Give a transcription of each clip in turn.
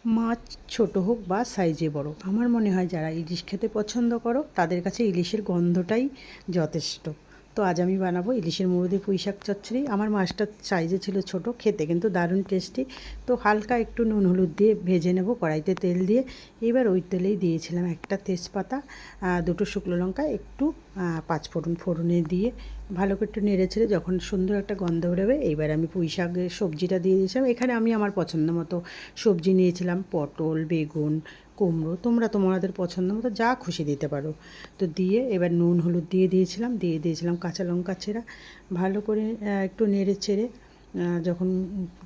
মাছ ছোট হোক বা সাইজে বড়, আমার মনে হয় যারা ইলিশ খেতে পছন্দ করো তাদের কাছে ইলিশের গন্ধটাই যথেষ্ট। তো আজ আমি বানাবো ইলিশের মুড়ো দিয়ে পুঁই শাক চচ্চড়ি। আমার মাছটা সাইজে ছিল ছোট, খেতে কিন্তু দারুণ টেস্টি। তো হালকা একটু নুন হলুদ দিয়ে ভেজে নেব কড়াইতে তেল দিয়ে। এবার ওই তেলেই দিয়েছিলাম একটা তেজপাতা, দুটো শুকনো লঙ্কা, একটু পাঁচফোড়ন ফোড়নে দিয়ে ভালো করে একটু নেড়ে ছেড়ে যখন সুন্দর একটা গন্ধ বেরোবে, এইবার আমি পুঁই শাকের সবজিটা দিয়ে দিয়েছিলাম। এখানে আমি আমার পছন্দ মতো সবজি নিয়েছিলাম, পটল, বেগুন, কুমড়ো, তোমরা তোমাদের পছন্দ মতো যা খুশি দিতে পারো। তো দিয়ে এবার নুন হলুদ দিয়ে দিয়েছিলাম কাঁচা লঙ্কা ছেঁড়া। ভালো করে একটু নেড়ে চেড়ে যখন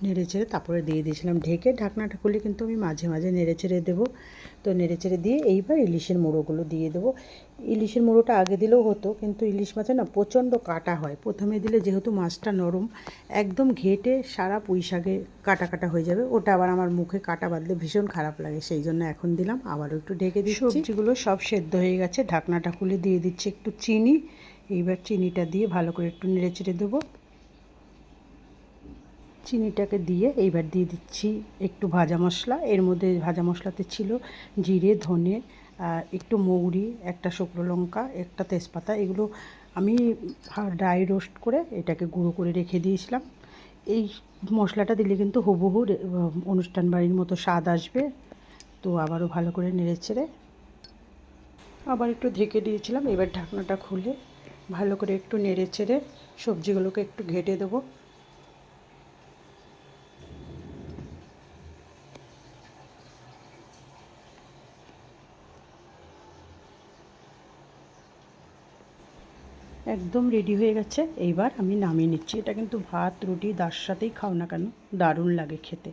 নেড়ে চেড়ে তারপরে দিয়ে দিয়েছিলাম ঢেকে। ঢাকনাটা খুলে কিন্তু আমি মাঝে মাঝে নেড়ে চেড়ে দেবো। তো নেড়ে চেড়ে দিয়ে এইবার ইলিশের মুড়োগুলো দিয়ে দেবো। ইলিশের মুড়োটা আগে দিলেও হতো, কিন্তু ইলিশ মাছে না প্রচণ্ড কাটা হয়। প্রথমে দিলে যেহেতু মাছটা নরম, একদম ঘেটে সারা পুঁই শাকে কাটা কাটা হয়ে যাবে। ওটা আবার আমার মুখে কাটা বাঁধলে ভীষণ খারাপ লাগে, সেই জন্য এখন দিলাম। আবারও একটু ঢেকে দিচ্ছি। সবজিগুলো সব সেদ্ধ হয়ে গেছে, ঢাকনাটা খুলে দিয়ে দিচ্ছি একটু চিনি। এইবার চিনিটা দিয়ে ভালো করে একটু নেড়ে চেড়ে দেবো। চিনিটাকে দিয়ে এইবার দিয়ে দিচ্ছি একটু ভাজা মশলা। এর মধ্যে ভাজা মশলাতে ছিল জিরে, ধনে, একটু মৌরি, একটা শুকনো লঙ্কা, একটা তেজপাতা। এগুলো আমি ড্রাই রোস্ট করে এটাকে গুঁড়ো করে রেখে দিয়েছিলাম। এই মশলাটা দিলে কিন্তু হুবহু অনুষ্ঠান বাড়ির মতো স্বাদ আসবে। তো আবারও ভালো করে নেড়ে চেড়ে আবার একটু ঢেকে দিয়েছিলাম। এবার ঢাকনাটা খুলে ভালো করে একটু নেড়ে চেড়ে সবজিগুলোকে একটু ঘেটে দেবো। একদম রেডি হয়ে গেছে, এইবার আমি নামিয়ে নিচ্ছি। এটা কিন্তু ভাত রুটি যার সাথেই খাও না কেন দারুণ লাগে খেতে।